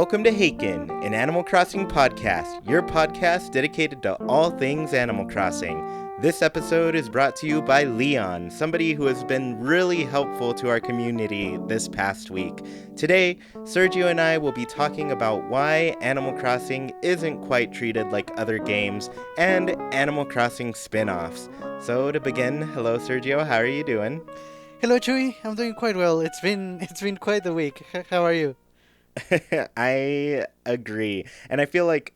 Welcome to Haken, an Animal Crossing podcast, your podcast dedicated to all things Animal Crossing. This episode is brought to you by Leon, somebody who has been really helpful to our community this past week. Today, Sergio and I will be talking about why Animal Crossing isn't quite treated like other games and Animal Crossing spin-offs. So to begin, hello Sergio, how are you doing? Hello, Chewy. I'm doing quite well. It's been quite the week. How are you? I agree. And I feel like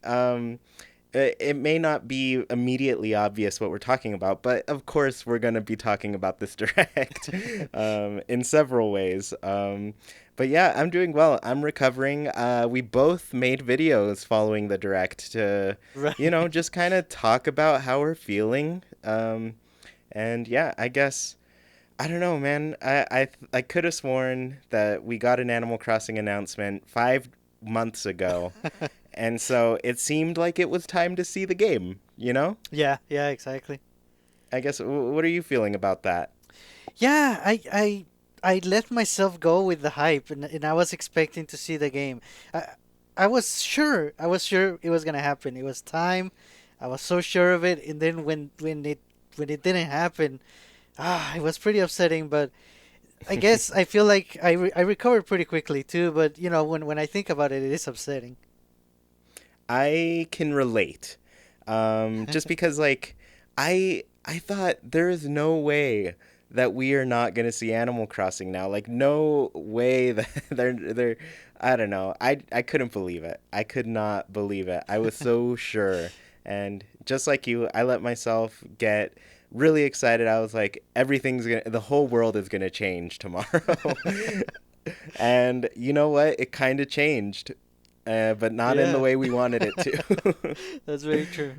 it may not be immediately obvious what we're talking about, but of course we're going to be talking about this direct in several ways. But yeah, I'm doing well. I'm recovering. We both made videos following the direct to, Right. just kind of talk about how we're feeling. And yeah, I guess I don't know, man. I could have sworn that we got an Animal Crossing announcement 5 months ago, and so it seemed like it was time to see the game, you know? Yeah, exactly. I guess, what are you feeling about that? Yeah, I let myself go with the hype, and I was expecting to see the game. I I was sure it was gonna happen. It was time. I was so sure of it, and then when it didn't happen, it was pretty upsetting. But I guess I feel like I recovered pretty quickly too. But when I think about it, it is upsetting. I can relate. Just because, like, I thought there is no way that we are not going to see Animal Crossing now. Like, no way that they're I don't know. I couldn't believe it. I could not believe it. I was so sure. And just like you, I let myself get really excited. I was like, the whole world is going to change tomorrow. And you know what? It kind of changed, but not in the Yeah, way we wanted it to. that's very true.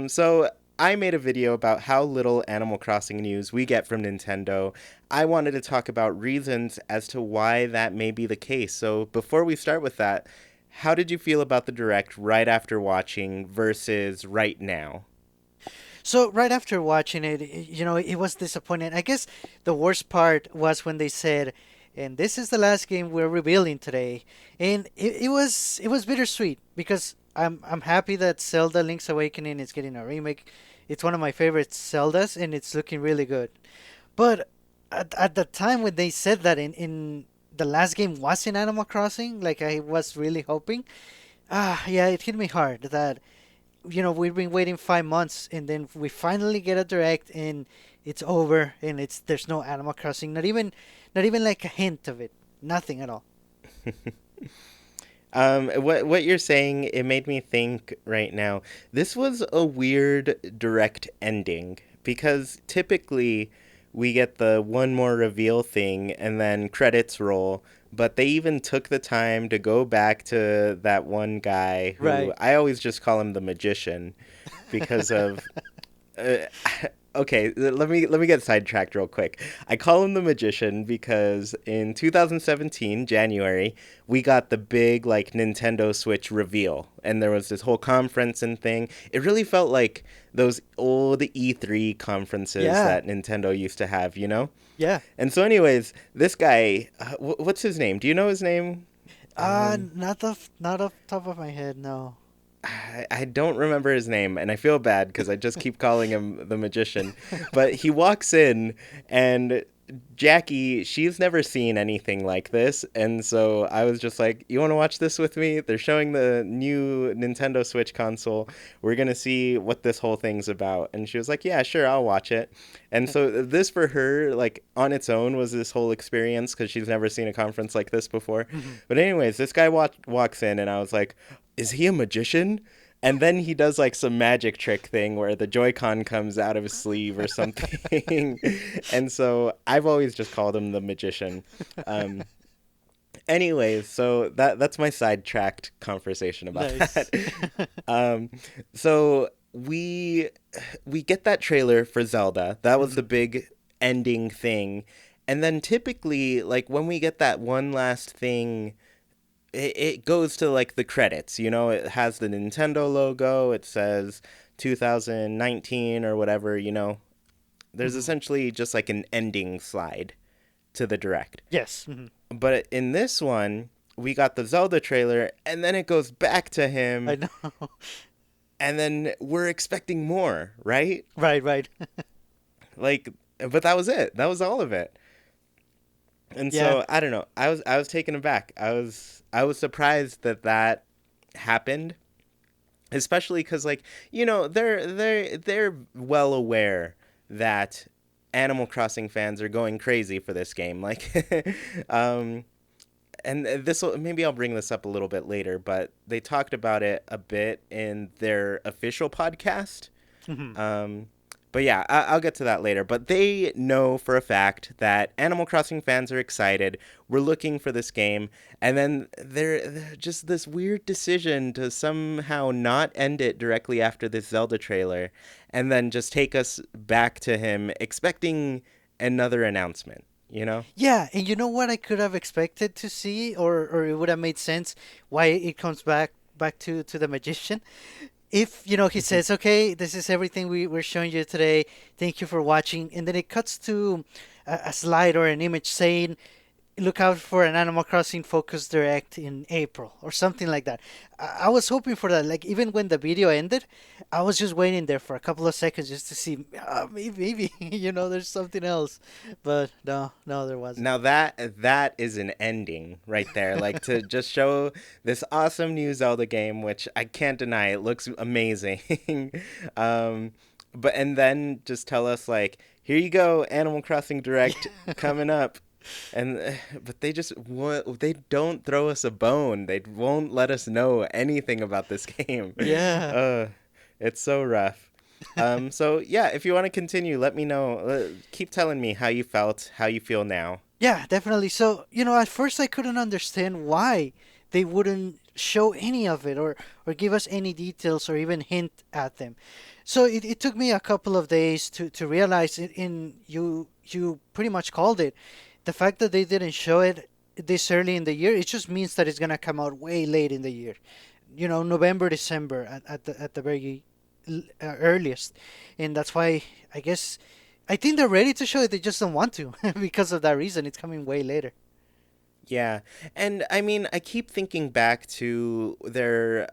So I made a video about how little Animal Crossing news we get from Nintendo. I wanted to talk about reasons as to why that may be the case. So before we start with that, how did you feel about the Direct right after watching versus right now? So right after watching it, it was disappointing. I guess the worst part was when they said, "And this is the last game we're revealing today," and it was bittersweet because I'm happy that Zelda: Link's Awakening is getting a remake. It's one of my favorite Zeldas, and it's looking really good. But at the time when they said that in the last game was in Animal Crossing, like I was really hoping, yeah, it hit me hard that we've been waiting 5 months and then we finally get a direct and it's over and there's no Animal Crossing, not even like a hint of it, nothing at all. What you're saying, it made me think right now. This was a weird direct ending because typically we get the one more reveal thing and then credits roll, but they even took the time to go back to that one guy who Right. I always just call him the magician because of uh, okay, let me get sidetracked real quick. I call him the magician because in 2017 January we got the big like Nintendo Switch reveal, and there was this whole conference and thing. It really felt like those old E3 conferences Yeah. that Nintendo used to have, you know. Yeah. And so, anyways, this guy, what's his name? Do you know his name? Um, Not off top of my head, no. I don't remember his name, and I feel bad because I just keep calling him the magician. But he walks in, and Jackie, she's never seen anything like this. And so I was just like, you want to watch this with me? They're showing the new Nintendo Switch console. We're going to see what this whole thing's about. And she was like, yeah, sure, I'll watch it. And so this for her, like on its own, was this whole experience because she's never seen a conference like this before. But, anyways, this guy walks in, and I was like, is he a magician? And then he does like some magic trick thing where the Joy-Con comes out of his sleeve or something. And so I've always just called him the magician. Um, Anyways, so that's my sidetracked conversation about Nice. that. Um, so we get that trailer for Zelda. That was the Mhm. big ending thing. And then typically, like when we get that one last thing, it goes to like the credits. You know, it has the Nintendo logo. It says 2019 or whatever. You know, there's Mhm. essentially just like an ending slide to the direct. Yes. Mhm. But in this one, we got the Zelda trailer, and then it goes back to I him, know. and then we're expecting more, right? Right, right. Like, but that was it. That was all of it. And Yeah. so I don't know. I was taken aback. I was surprised that that happened, especially because, like, they're well aware that Animal Crossing fans are going crazy for this game. Like, um, and this will, maybe I'll bring this up a little bit later, but they talked about it a bit in their official podcast. Hmm. Um, but yeah, I'll get to that later. But they know for a fact that Animal Crossing fans are excited. We're looking for this game, and then they're just this weird decision to somehow not end it directly after this Zelda trailer, and then just take us back to him expecting another announcement. You know? Yeah, and you know what I could have expected to see, or it would have made sense why it comes back to the magician. If he says, okay, this is everything we're showing you today, thank you for watching, and then it cuts to a slide or an image saying, look out for an Animal Crossing Focus Direct in April or something like that. I was hoping for that. Like, even when the video ended, I was just waiting there for a couple of seconds just to see, maybe there's something else. But no, no, there wasn't. Now that is an ending right there. Like, to just show this awesome new Zelda game, which I can't deny it looks amazing. um, but and then just tell us, like, here you go, Animal Crossing Direct coming up. And but they don't throw us a bone. They won't let us know anything about this game. Yeah. Uh, it's so rough. So yeah, if you want to continue, let me know. Keep telling me how you felt, how you feel now. Yeah, definitely. So, at first I couldn't understand why they wouldn't show any of it, or give us any details or even hint at them. So it took me a couple of days to realize it, you pretty much called it. The fact that they didn't show it this early in the year, it just means that it's gonna come out way late in the year. November, December at the very earliest, and that's why I think they're ready to show it. They just don't want to because of that reason. It's coming way later. Yeah, and I mean, I keep thinking back to their,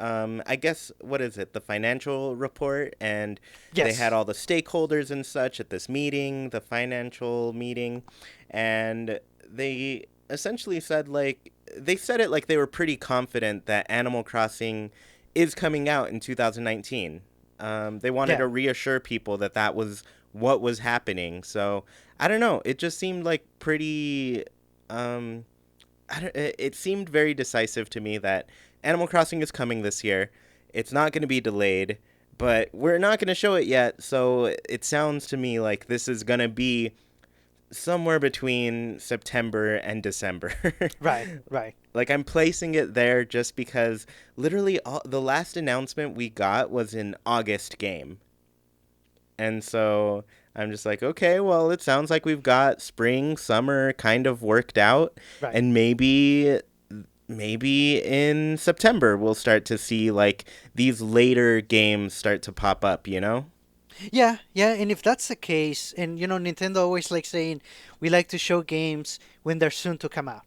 I guess, what is it, the financial report, and they had Yes. all the stakeholders and such at this meeting, the financial meeting, and they essentially said, like, they said it like they were pretty confident that Animal Crossing is coming out in 2019. They wanted Yeah. to reassure people that that was what was happening. So I don't know. It just seemed like pretty. Um, it seemed very decisive to me that Animal Crossing is coming this year. It's not going to be delayed, but we're not going to show it yet. So it sounds to me like this is going to be somewhere between September and December. Right. Right. Like, I'm placing it there just because literally the last announcement we got was an August game. And so I'm just like, okay, well, it sounds like we've got spring, summer kind of worked out, Right. and maybe in September we'll start to see, like, these later games start to pop up, you know? Yeah. Yeah. And if that's the case, and Nintendo always like saying we like to show games when they're soon to come out,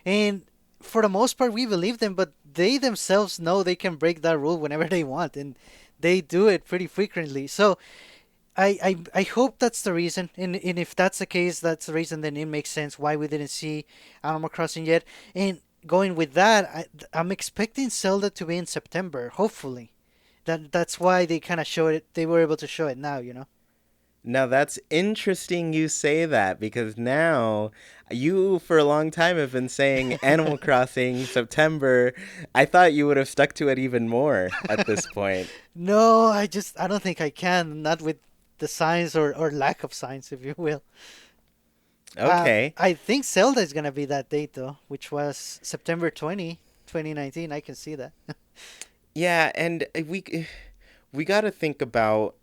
and for the most part we believe them, but they themselves know they can break that rule whenever they want, and they do it pretty frequently. So I hope that's the reason, and if that's the case, that's the reason. Then it makes sense why we didn't see Animal Crossing yet. And going with that, I'm expecting Zelda to be in September, hopefully. That's why they kind of showed it. They were able to show it now. Now that's interesting you say that, because now you for a long time have been saying Animal Crossing September. I thought you would have stuck to it even more at this point. No, I don't think I can. Not with the signs or lack of signs, if you will. Okay. I think Zelda is gonna be that date though, which was September 2019. I can see that. Yeah, and we got to think about,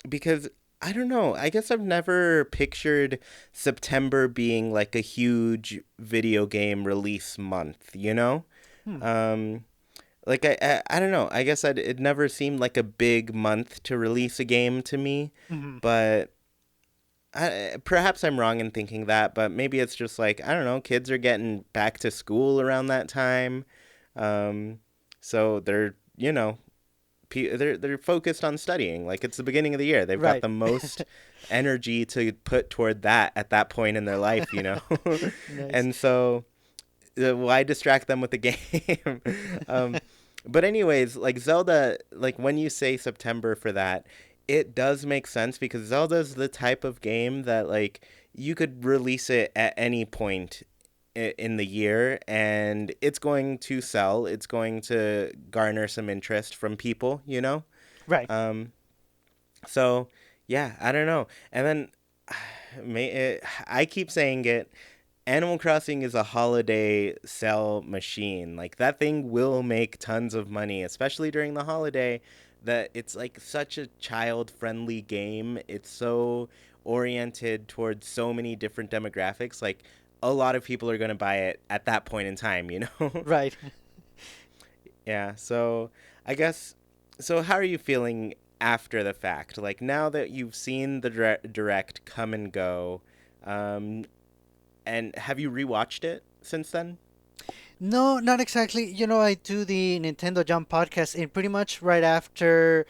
because I don't know. I guess I've never pictured September being like a huge video game release month, you know? Hmm. Um like I don't know. I guess it never seemed like a big month to release a game to me, Hmm. but perhaps I'm wrong in thinking that, but maybe it's just like, I don't know, kids are getting back to school around that time. Um, so they're, they're focused on studying. Like it's the beginning of the year. They've got Right. the most energy to put toward that at that point in their life. Nice. And so why distract them with the game? um, but anyways, like Zelda, like when you say September for that, it does make sense because Zelda's the type of game that like you could release it at any point in the year and it's going to sell. It's going to garner some interest from people. Right. Um, so yeah, I don't know. And then I keep saying it. Animal Crossing is a holiday sell machine. Like that thing will make tons of money, especially during the holiday. That it's like such a child-friendly game. It's so oriented towards so many different demographics. Like a lot of people are going to buy it at that point in time. Right. Yeah, so I guess so how are you feeling after the fact? Like now that you've seen the direct come and go, um and have you rewatched it since then? No, not exactly. I do the Nintendo Jump podcast, and pretty much right after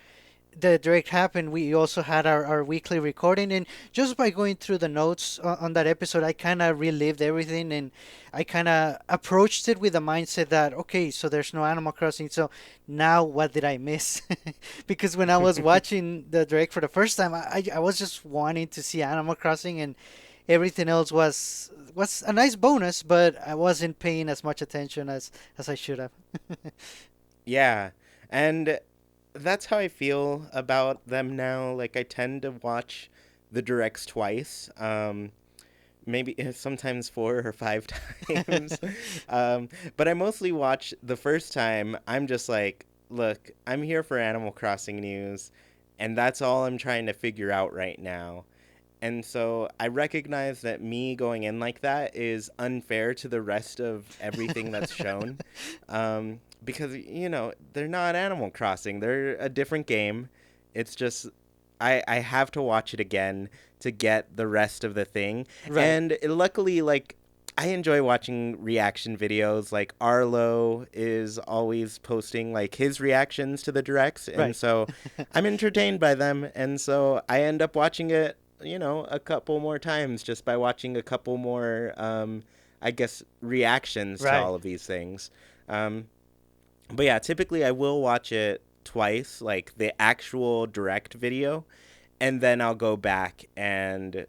the direct happened, we also had our weekly recording. And just by going through the notes on that episode, I kind of relived everything, and I kind of approached it with the mindset that, okay, so there's no Animal Crossing. So now what did I miss? Because when I was watching the direct for the first time, I was just wanting to see Animal Crossing, and everything else was a nice bonus, but I wasn't paying as much attention as I should have. Yeah. And that's how I feel about them now. Like I tend to watch the directs twice. Maybe sometimes 4 or 5 times. But I mostly watch the first time. I'm just like, look, I'm here for Animal Crossing news, and that's all I'm trying to figure out right now. And so I recognize that me going in like that is unfair to the rest of everything that's shown. Because, they're not Animal Crossing, they're a different game. It's just, I have to watch it again to get the rest of the thing. Right. And luckily, like, I enjoy watching reaction videos. Like Arlo is always posting like his reactions to the directs, and Right. so I'm entertained by them, and so I end up watching it, a couple more times just by watching a couple more, I guess, reactions to Right. all of these things. Um, but yeah, typically I will watch it twice, like the actual direct video, and then I'll go back and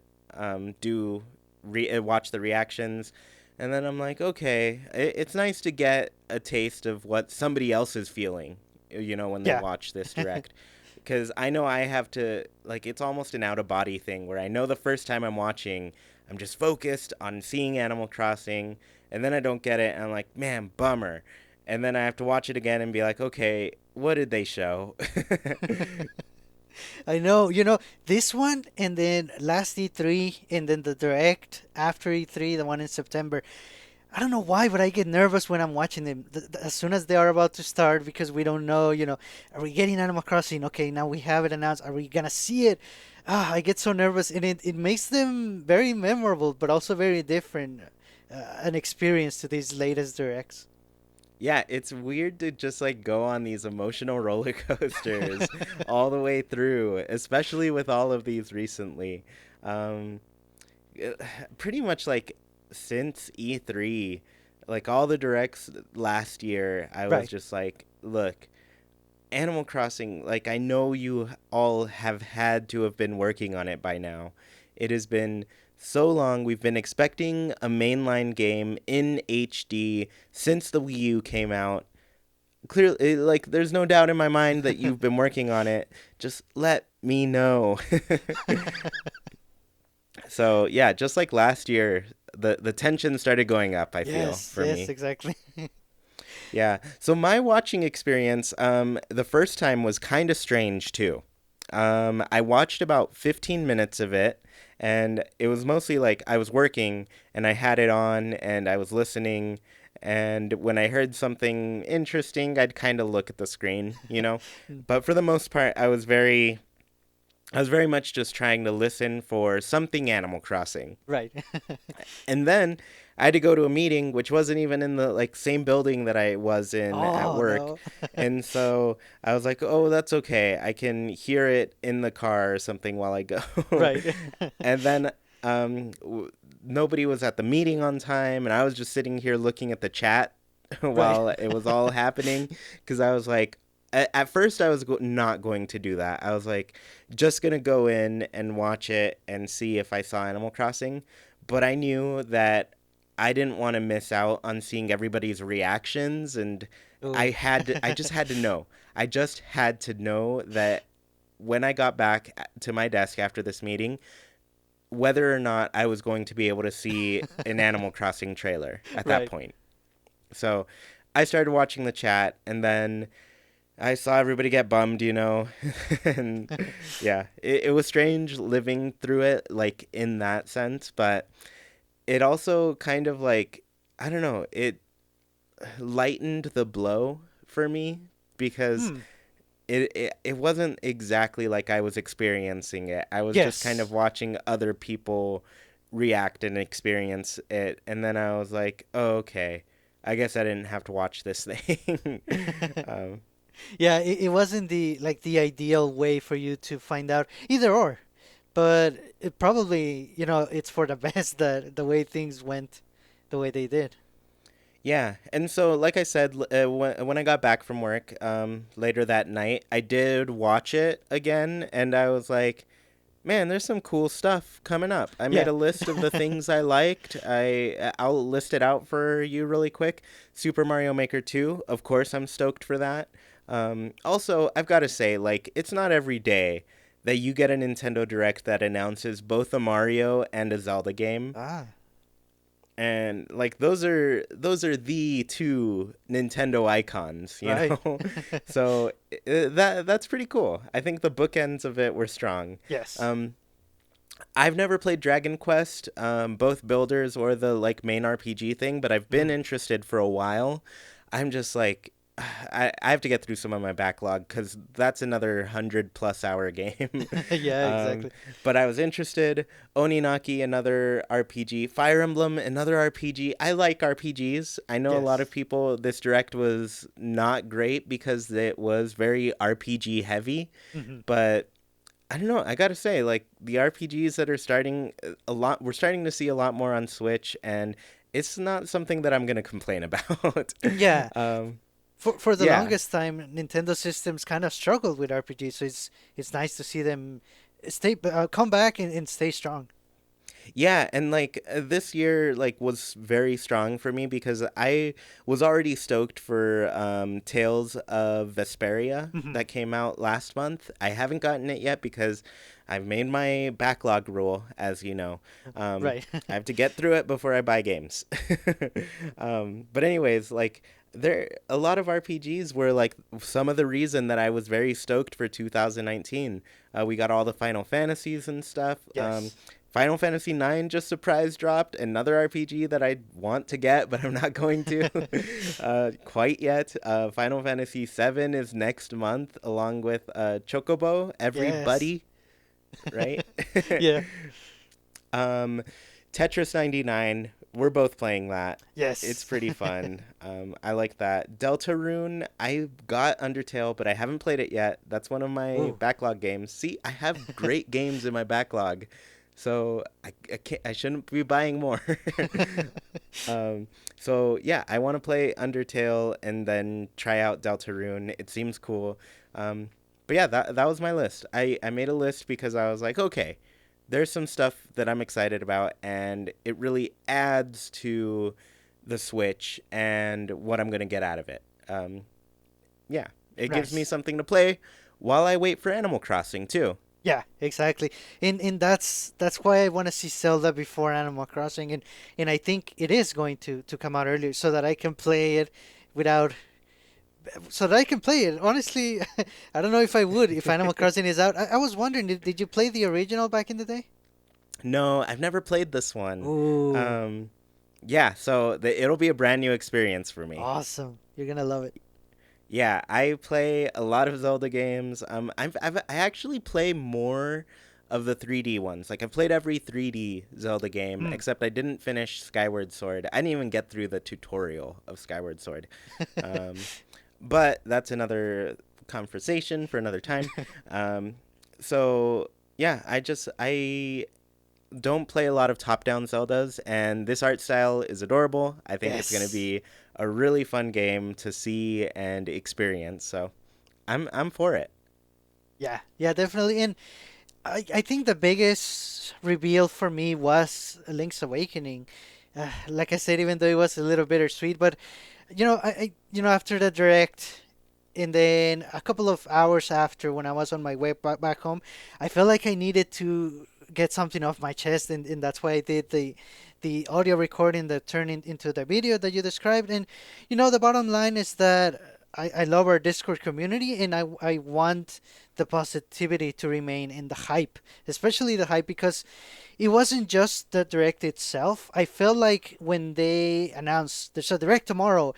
do watch the reactions, and then I'm like, okay, it's nice to get a taste of what somebody else is feeling, when they Yeah. watch this direct, because I know I have to like it's almost an out of body thing where I know the first time I'm watching, I'm just focused on seeing Animal Crossing, and then I don't get it, and I'm like, man, bummer, and then I have to watch it again and be like, okay, what did they show? I know, this one, and then last E3, and then the direct after E3, the one in September. I don't know why, but I get nervous when I'm watching them as soon as they are about to start because we don't know, are we getting Animal Crossing? Okay, now we have it announced. Are we gonna see it? I get so nervous, and it makes them very memorable, but also very different, an experience to these latest directs. Yeah, it's weird to just like go on these emotional roller coasters all the way through, especially with all of these recently. Um, uh, Pretty much like since E3, like all the directs last year, I was Right. just like, look, Animal Crossing, like I know you all have had to have been working on it by now. It has been so long. We've been expecting a mainline game in HD since the Wii U came out. Clearly, like there's no doubt in my mind that you've been working on it. Just let me know. So, yeah, just like last year, the tension started going up, I feel, Yes, for yes, me. exactly. Yeah. So my watching experience, the first time was kind of strange too. I watched about 15 minutes of it, and it was mostly like I was working and I had it on and I was listening. And when I heard something interesting, I'd kind of look at the screen. But for the most part, I was very I was very much just trying to listen for something Animal Crossing. Right. And then I had to go to a meeting, which wasn't even in the like same building that I was in at Oh work. no. And so I was like, "Oh, that's okay. I can hear it in the car or something while I go." Right. And then nobody was at the meeting on time, and I was just sitting here looking at the chat Right. while it was all happening because I was like, at first I was not going to do that. I was like, just gonna go in and watch it and see if I saw Animal Crossing, but I knew that I didn't want to miss out on seeing everybody's reactions, and Ooh. I just had to know. I just had to know that when I got back to my desk after this meeting, whether or not I was going to be able to see an Animal Crossing trailer at that Right. point. So I started watching the chat, and then I saw everybody get bummed, and yeah, it was strange living through it, like in that sense, but it also kind of like, I don't know, it lightened the blow for me because Hmm. it wasn't exactly like I was experiencing it. I was just kind of Yes. watching other people react and experience it, and then I was like, oh, okay, I guess I didn't have to watch this thing. um, Yeah, it wasn't the like the ideal way for you to find out either or, but it probably, it's for the best that the way things went the way they did. Yeah, and so like I said, when I got back from work later that night, I did watch it again, and I was like, "Man, there's some cool stuff coming up." I made Yeah. a list of the things I liked. I'll list it out for you really quick. Super Mario Maker 2, of course, I'm stoked for that. Also, I've got to say, like, it's not every day that you get a Nintendo Direct that announces both a Mario and a Zelda game, Ah, and like those are the two Nintendo icons, right. So that's pretty cool. I think the bookends of it were strong. Yes. um I've never played Dragon Quest, both builders or the like main RPG thing, but I've been Mhm. interested for a while. I'm just like, I have to get through some of my backlog because that's another 100+ hour game. Yeah, um, exactly. but I was interested. Oninaki, another RPG. Fire Emblem, another RPG. I like RPGs. I know a lot of Yes. people, this direct was not great because it was very RPG heavy, Hmm. but I don't know. I gotta say, like the RPGs that are starting a lot, we're starting to see a lot more on Switch, and it's not something that I'm gonna complain about. Yeah. um, For the yeah, longest time, Nintendo systems kind of struggled with RPGs, so it's nice to see them stay come back and stay strong. yeah, and like this year, like was very strong for me because I was already stoked for Tales of Vesperia Hmm. that came out last month. I haven't gotten it yet because I've made my backlog rule, as you know. Um, Right. I have to get through it before I buy games. But anyways, like there a lot of RPGs were like some of the reason that I was very stoked for 2019. We got all the Final Fantasies and stuff. Yes. Final Fantasy 9 just surprise dropped, another RPG that I want to get, but I'm not going to quite yet. Final Fantasy 7 is next month, along with Chocobo, Yes. everybody, right? Yeah. um, Tetris 99, we're both playing that. It's Yes. pretty fun. I like that. Deltarune, I got Undertale, but I haven't played it yet. That's one of my Ooh. backlog games. See, I have great games in my backlog, so I shouldn't be buying more. um, so yeah, I want to play Undertale and then try out Deltarune. It seems cool. Um, but yeah, that was my list. I made a list because I was like, okay, there's some stuff that I'm excited about, and it really adds to the Switch and what I'm gonna get out of it. Yeah, it gives me Nice. something to play while I wait for Animal Crossing too. Yeah, exactly. And that's why I want to see Zelda before Animal Crossing, and I think it is going to come out earlier so that I can play it without so that I can play it. Honestly, I don't know if I would if Animal Crossing is out. I was wondering, did you play the original back in the day? No, I've never played this one. Ooh, Yeah, so it'll be a brand new experience for me. awesome. You're gonna love it. Yeah, I play a lot of Zelda games. I actually play more of the 3D ones. Like I've played every 3D Zelda game Hmm. except I didn't finish Skyward Sword. I didn't even get through the tutorial of Skyward Sword. Um, but that's another conversation for another time. Um, so yeah, I don't play a lot of top-down Zeldas, and this art style is adorable. I think it's going to Yes. be a really fun game to see and experience. So I'm for it. Yeah, yeah, definitely. And I think the biggest reveal for me was Link's Awakening. Like I said, even though it was a little bittersweet, but after the direct, and then a couple of hours after, when I was on my way back home, I felt like I needed to get something off my chest, and that's why I did the audio recording that turned into the video that you described. And the bottom line is that I love our Discord community, and I want the positivity to remain in the hype, especially the hype, because it wasn't just the direct itself. I felt like when they announced there's a direct tomorrow,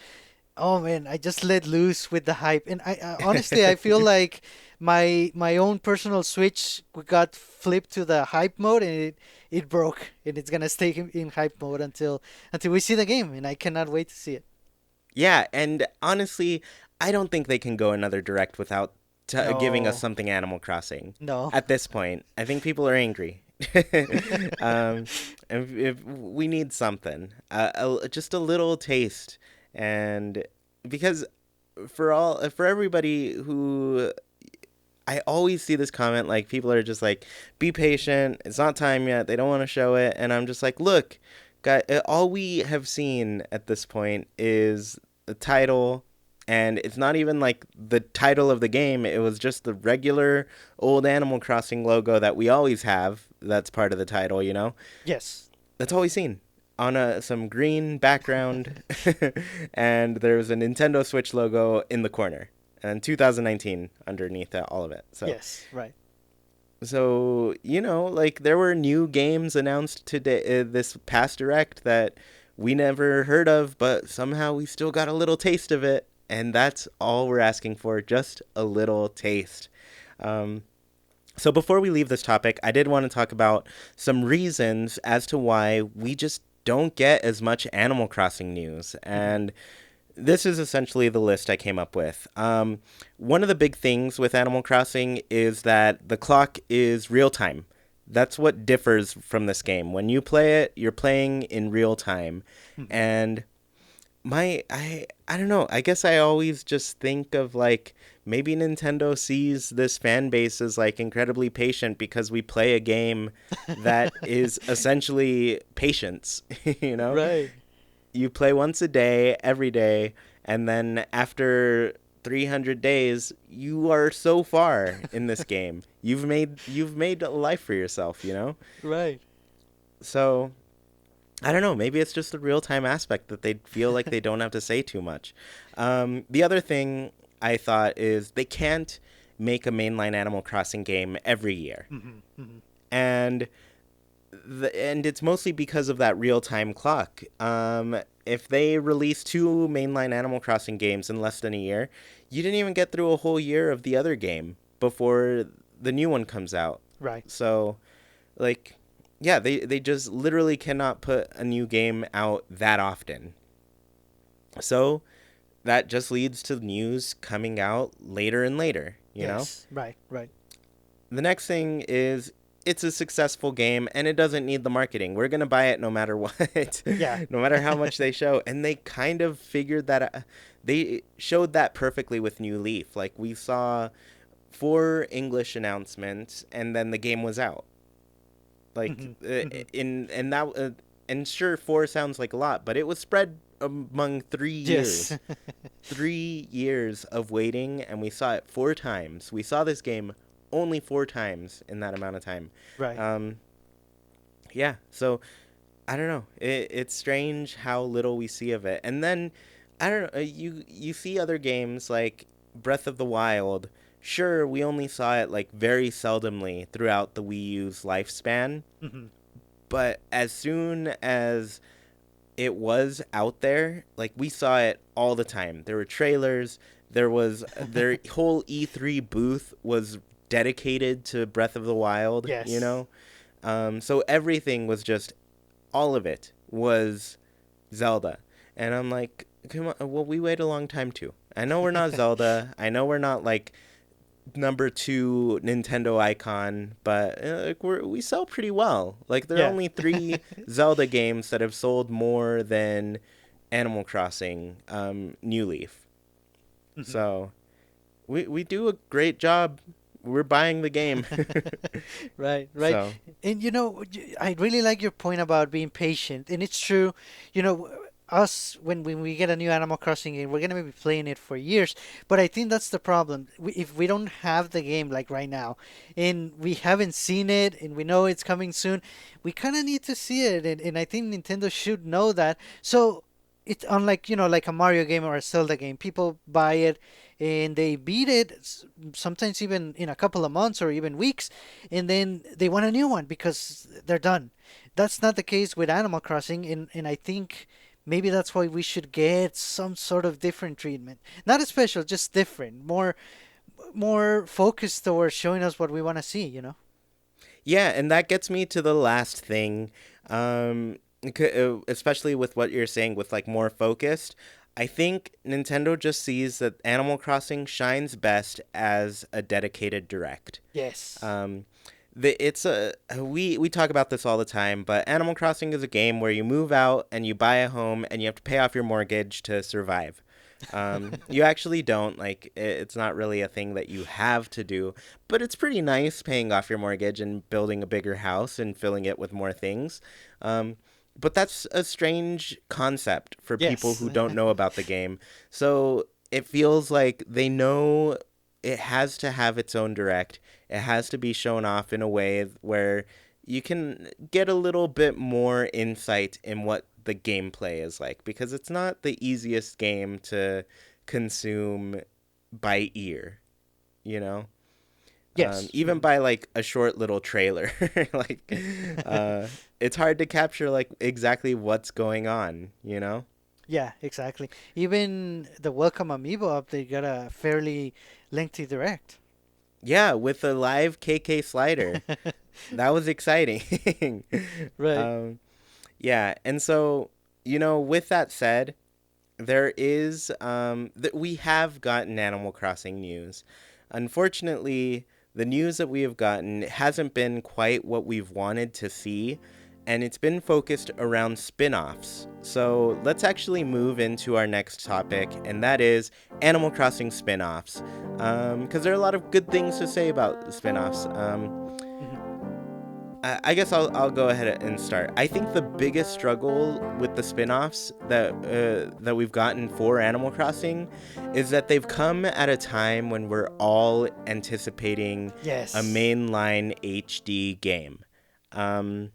oh man, I just let loose with the hype, and I honestly I feel like my own personal switch got flipped to the hype mode, and it broke, and it's gonna stay in hype mode until we see the game, and I cannot wait to see it. Yeah, and honestly, I don't think they can go another direct without giving us No, something Animal Crossing. no. At this point, I think people are angry. um, if we need something, just a little taste, and because for everybody who I always see this comment, like people are just like, be patient, it's not time yet, they don't want to show it, and I'm just like, look, guy, all we have seen at this point is the title, and it's not even like the title of the game, it was just the regular old Animal Crossing logo that we always have, that's part of the title, you know? Yes. That's all we've seen. On some green background, and there was a Nintendo Switch logo in the corner, and 2019 underneath all of it. So, Yes. Right. like there were new games announced today, this past direct that we never heard of, but somehow we still got a little taste of it, and that's all we're asking for, just a little taste. Um, so before we leave this topic, I did want to talk about some reasons as to why we just don't get as much Animal Crossing news. Hmm. And this is essentially the list I came up with. One of the big things with Animal Crossing is that the clock is real time. That's what differs from this game. When you play it, you're playing in real time. Hmm. And I don't know. I guess I always just think of like maybe Nintendo sees this fan base as like incredibly patient because we play a game that is essentially patience, you know? Right. You play once a day, every day, and then after 300 days, you are so far in this game. You've made a life for yourself, you know? Right. So, I don't know. Maybe it's just the real time aspect that they feel like they don't have to say too much. The other thing I thought is they can't make a mainline Animal Crossing game every year, Hmm. Hmm. and and it's mostly because of that real time clock. If they release two mainline Animal Crossing games in less than a year, you didn't even get through a whole year of the other game before the new one comes out. Right. So, like, yeah, they just literally cannot put a new game out that often. So that just leads to news coming out later and later, you know? Yes. Right. Right. The next thing is it's a successful game and it doesn't need the marketing. We're going to buy it no matter what, Yeah. no matter how much they show. And they kind of figured that they showed that perfectly with New Leaf. Like we saw four English announcements and then the game was out. Like Hmm. Hmm. in and that and sure, four sounds like a lot, but it was spread among 3 years. Yes. 3 years of waiting, and we saw it four times. We saw this game only four times in that amount of time. Right. Um, yeah, so I don't know. It's strange how little we see of it. And then I don't know. You see other games like Breath of the Wild. Sure, we only saw it like very seldomly throughout the Wii U's lifespan, Hmm. but as soon as it was out there, like we saw it all the time. There were trailers, There was their whole E3 booth was dedicated to Breath of the Wild, you Yes. know? So everything was just, all of it was Zelda. And I'm like, come on, well, we wait a long time too. I know we're not Zelda. I know we're not like number two Nintendo icon, but like we sell pretty well. Like there are Yeah. only three Zelda games that have sold more than Animal Crossing, New Leaf. Mhm. So we do a great job. We're buying the game. Right, right. So And I really like your point about being patient. And it's true, you know, us when we get a new Animal Crossing game, we're gonna be playing it for years. But I think that's the problem. If we don't have the game like right now, and we haven't seen it, and we know it's coming soon, we kind of need to see it. And I think Nintendo should know that. So it's unlike, like a Mario game or a Zelda game. People buy it and they beat it sometimes even in a couple of months or even weeks, and then they want a new one because they're done. That's not the case with Animal Crossing, and I think maybe that's why we should get some sort of different treatment. Not a special, just different, more focused towards showing us what we want to see. yeah, and that gets me to the last thing. Especially with what you're saying with like more focused. I think Nintendo just sees that Animal Crossing shines best as a dedicated direct. Yes. Um, it's a we talk about this all the time, but Animal Crossing is a game where you move out and you buy a home and you have to pay off your mortgage to survive. You actually don't like it's not really a thing that you have to do, but it's pretty nice paying off your mortgage and building a bigger house and filling it with more things. Um, but that's a strange concept for people Yes. who don't know about the game. So it feels like they know it has to have its own direct. It has to be shown off in a way where you can get a little bit more insight in what the gameplay is like because it's not the easiest game to consume by ear, you know? Yes. Even by like a short little trailer, like uh, it's hard to capture like exactly what's going on, you know? Yeah, exactly. Even the Welcome Amiibo update got a fairly lengthy direct. Yeah, with a live KK slider. That was exciting. Right. um, yeah, and so, with that said, there is that we have gotten Animal Crossing news. Unfortunately, the news that we have gotten hasn't been quite what we've wanted to see, and it's been focused around spin-offs. So let's actually move into our next topic, and that is Animal Crossing spin-offs. Because there are a lot of good things to say about spin-offs. Mhm. I guess I'll go ahead and start. I think the biggest struggle with the spin-offs that we've gotten for Animal Crossing is that they've come at a time when we're all anticipating a Yes. mainline HD game. Um,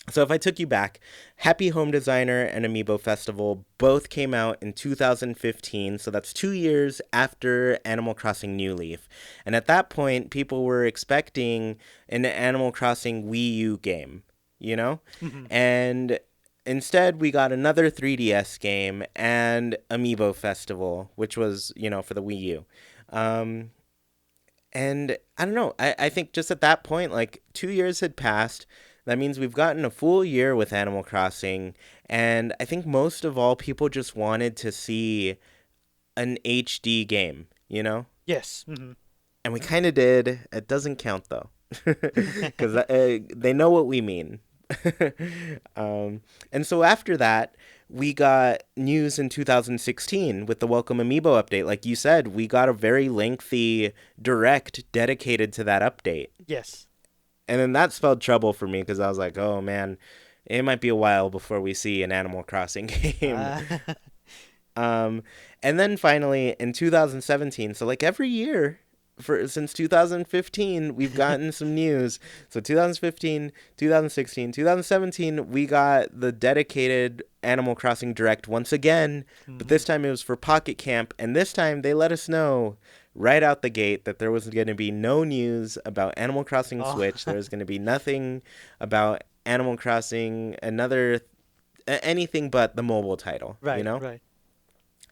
so if I took you back, Happy Home Designer and Amiibo Festival both came out in 2015, so that's 2 years after Animal Crossing New Leaf. And at that point, people were expecting an Animal Crossing Wii U game, you know? Mhm. And instead, we got another 3DS game and Amiibo Festival, which was, for the Wii U. Um, and I don't know. I think just at that point, like 2 years had passed. That means we've gotten a full year with Animal Crossing. And I think most of all, people just wanted to see an HD game, you know? Yes. Hmm. And we kind of did. It doesn't count though. Because they know what we mean. And so after that, we got news in 2016 with the Welcome Amiibo update. Like you said, we got a very lengthy direct dedicated to that update. Yes. And then that spelled trouble for me because I was like, oh man, it might be a while before we see an Animal Crossing game. Uh, Um, and then finally in 2017, so like every year since 2015, we've gotten some news. So 2015, 2016, 2017, we got the dedicated Animal Crossing Direct once again, but this mhm. time it was for Pocket Camp, and this time they let us know right out the gate that there was going to be no news about Animal Crossing Oh, Switch. There was going to be nothing about Animal Crossing, anything but the mobile title, you right, know? right.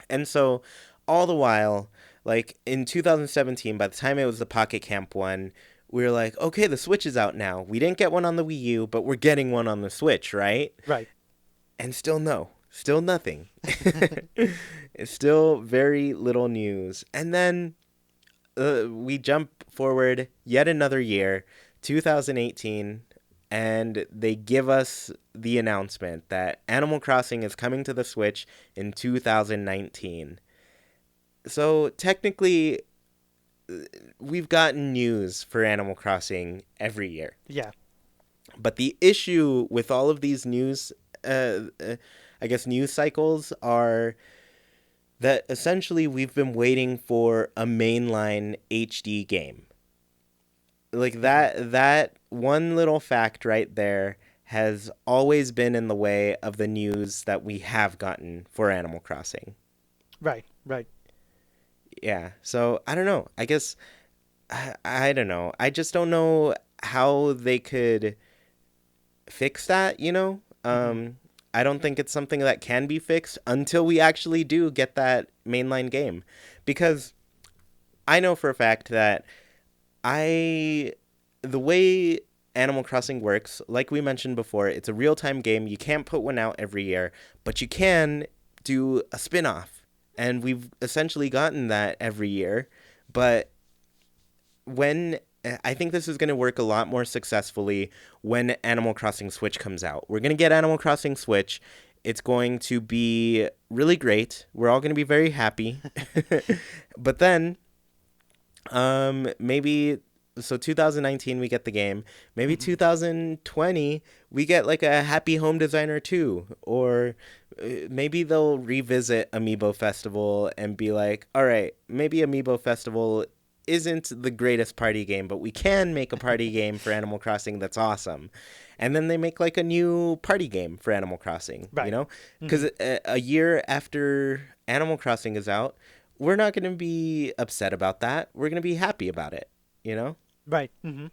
And so all the while, like in 2017, by the time it was the Pocket Camp one, we were like, okay, the Switch is out now. We didn't get one on the Wii U, but we're getting one on the Switch, right? Right. And still no, still nothing. It's still very little news. And then we jump forward yet another year, 2018, and they give us the announcement that Animal Crossing is coming to the Switch in 2019. So technically, we've gotten news for Animal Crossing every year. Yeah. But the issue with all of these news, I guess, news cycles are that essentially we've been waiting for a mainline HD game. Like that one little fact right there has always been in the way of the news that we have gotten for Animal Crossing. Right. Right. Yeah. So I don't know. I guess I don't know. I just don't know how they could fix that, you know? Hmm. I don't think it's something that can be fixed until we actually do get that mainline game. Because I know for a fact that the way Animal Crossing works, like we mentioned before, it's a real-time game. You can't put one out every year, but you can do a spin-off. And we've essentially gotten that every year. But when I think this is going to work a lot more successfully when Animal Crossing Switch comes out. We're going to get Animal Crossing Switch. It's going to be really great. We're all going to be very happy. But then maybe so 2019 we get the game. Maybe Hmm. 2020 we get like a Happy Home Designer 2, or maybe they'll revisit Amiibo Festival and be like, "All right, maybe Amiibo Festival isn't the greatest party game, but we can make a party game for Animal Crossing that's awesome." And then they make like a new party game for Animal Crossing, you Right. know? Hmm. Cuz a year after Animal Crossing is out, we're not going to be upset about that. We're going to be happy about it, you know? Right. Hmm.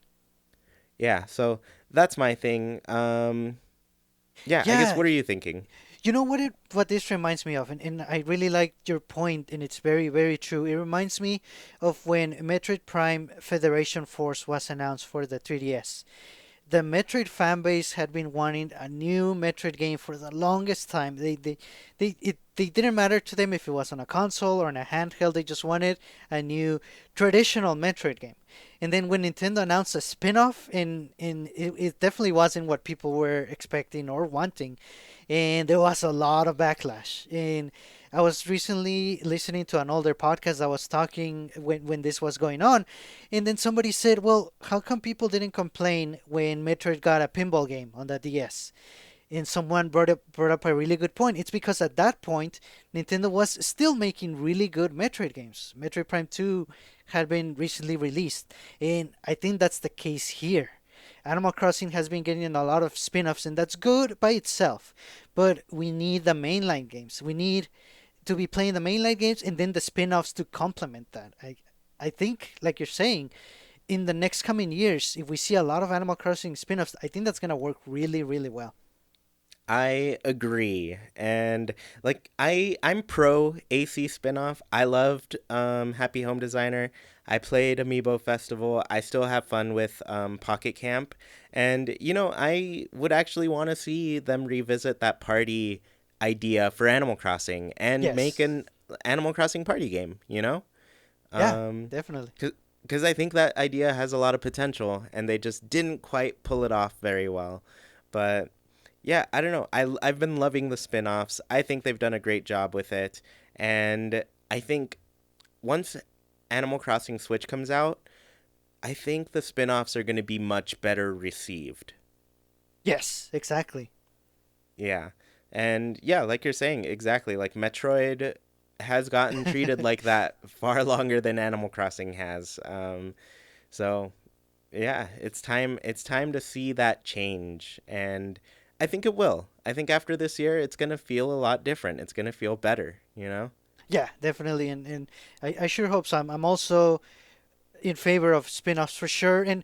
Yeah, so that's my thing. Yeah, I guess Yeah. what are you thinking? You know what this reminds me of, and I really like your point, and it's very, very true. It reminds me of when Metroid Prime Federation Force was announced for the 3DS. The Metroid fan base had been wanting a new Metroid game for the longest time. They didn't matter to them if it was on a console or on a handheld. They just wanted a new traditional Metroid game. And then when Nintendo announced a spin-off, and it definitely wasn't what people were expecting or wanting, and there was a lot of backlash. And I was recently listening to an older podcast that was talking when this was going on, and then somebody said, "Well, how come people didn't complain when Metroid got a pinball game on the DS?" And someone brought up a really good point. It's because at that point, Nintendo was still making really good Metroid games. Metroid Prime 2 had been recently released, and I think that's the case here. Animal Crossing has been getting a lot of spin-offs, and that's good by itself. But we need the mainline games. We need to be playing the mainline games and then the spin-offs to complement that. I think, like you're saying, in the next coming years, if we see a lot of Animal Crossing spin-offs, I think that's gonna work really, really well. I agree. And like I'm pro AC spinoff. I loved Happy Home Designer. I played Amiibo Festival. I still have fun with Pocket Camp. And you know, I would actually want to see them revisit that party idea for Animal Crossing and make Yes. an Animal Crossing party game, you know? Yeah, Um definitely. because I think that idea has a lot of potential and they just didn't quite pull it off very well. But yeah, I don't know. I've been loving the spin-offs. I think they've done a great job with it. And I think once Animal Crossing Switch comes out, I think the spin-offs are going to be much better received. Yes, exactly. Yeah. And yeah, like you're saying, exactly. Like Metroid has gotten treated like that far longer than Animal Crossing has. So yeah, it's time to see that change, and I think it will. I think after this year it's going to feel a lot different. It's going to feel better, you know? Yeah, definitely, and I sure hope so. I'm also in favor of spin-offs for sure. And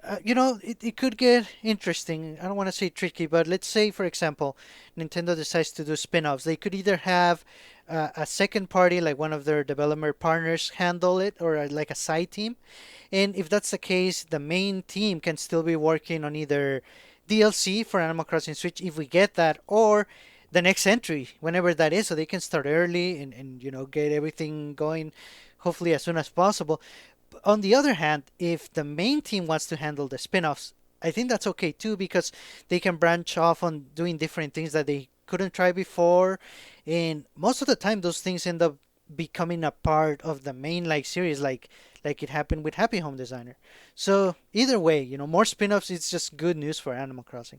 it could get interesting. I don't want to say tricky, but let's say, for example, Nintendo decides to do spin-offs. They could either have a second party, like one of their developer partners, handle it, or like a side team. And if that's the case, the main team can still be working on either DLC for Animal Crossing Switch if we get that, or the next entry, whenever that is, so they can start early and get everything going, hopefully as soon as possible. On the other hand, if the main team wants to handle the spin-offs, I think that's okay too because they can branch off on doing different things that they couldn't try before, and most of the time those things end up becoming a part of the main like series, like it happened with Happy Home Designer. So either way, more spin-offs is just good news for Animal Crossing.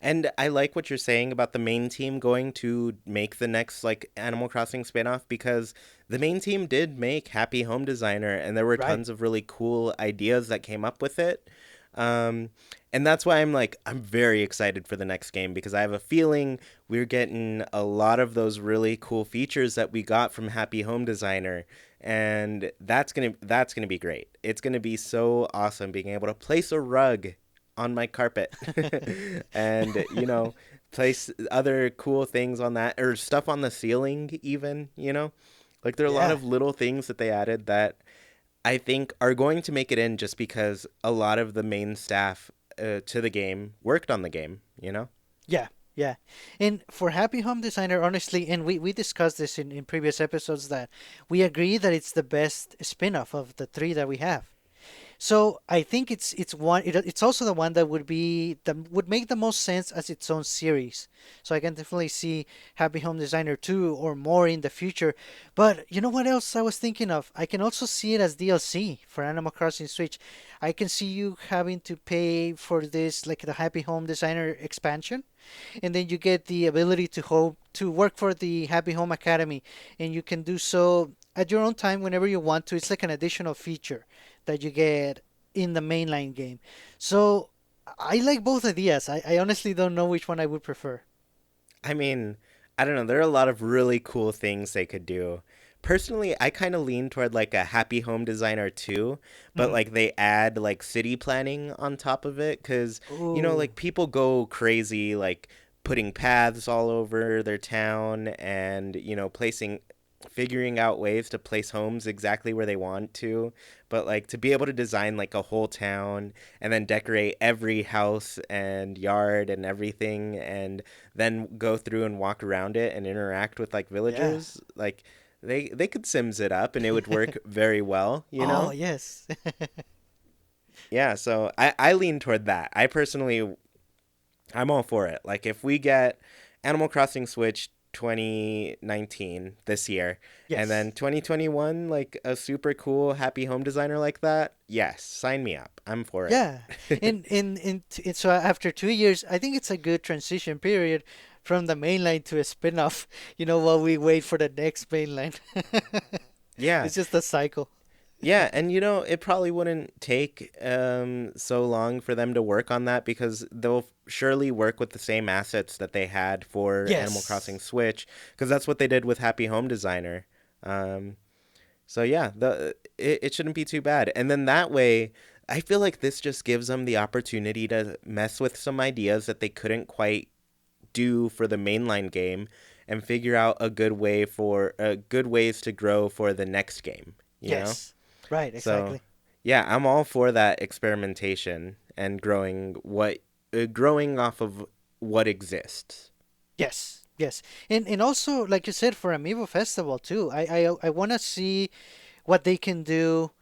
And I like what you're saying about the main team going to make the next like Animal Crossing spin-off because the main team did make Happy Home Designer and there were Right. tons of really cool ideas that came up with it. Um, and that's why I'm very excited for the next game because I have a feeling we're getting a lot of those really cool features that we got from Happy Home Designer and that's gonna be great. It's gonna be so awesome being able to place a rug on my carpet and place other cool things on that or stuff on the ceiling even. Like there are a lot Yeah. of little things that they added that I think are going to make it in just because a lot of the main staff to the game worked on the game. Yeah, yeah. And for Happy Home Designer, honestly, and we discussed this in previous episodes, that we agree that it's the best spin-off of the three that we have. So I think it's also the one that would make the most sense as its own series. So I can definitely see Happy Home Designer 2 or more in the future. But you know what else I was thinking of? I can also see it as DLC for Animal Crossing Switch. I can see you having to pay for this, like the Happy Home Designer expansion, and then you get the ability to work for the Happy Home Academy, and you can do so at your own time whenever you want to. It's like an additional feature that you get in the mainline game. So I like both ideas. I honestly don't know which one I would prefer. I mean, I don't know. There are a lot of really cool things they could do. Personally, I kind of lean toward like a Happy Home Designer too, but Mhm. like they add like city planning on top of it because, Ooh, like people go crazy like putting paths all over their town and, figuring out ways to place homes exactly where they want to. But like to be able to design like a whole town and then decorate every house and yard and everything and then go through and walk around it and interact with like yeah. villagers like they could sims it up and it would work very well. Oh, yes. Yeah, so I lean toward that. I'm all for it. Like if we get Animal Crossing Switch 2019 this year and then Yes. 2021 like a super cool Happy Home Designer like that, yes, sign me up. I'm for it. Yeah. So after 2 years, I think it's a good transition period from the mainline to a spin-off, while we wait for the next mainline. Yeah. It's just a cycle. Yeah, and it probably wouldn't take so long for them to work on that because they'll surely work with the same assets that they had for Animal Crossing Yes. Switch because that's what they did with Happy Home Designer. Um, so yeah, it shouldn't be too bad. And then that way, I feel like this just gives them the opportunity to mess with some ideas that they couldn't quite do for the mainline game and figure out a good ways to grow for the next game. Yes. Right, So, exactly. yeah, I'm all for that experimentation and growing off of what exists. Yes. Yes. And also, like you said, for Amiibo Festival too. I want to see what they can do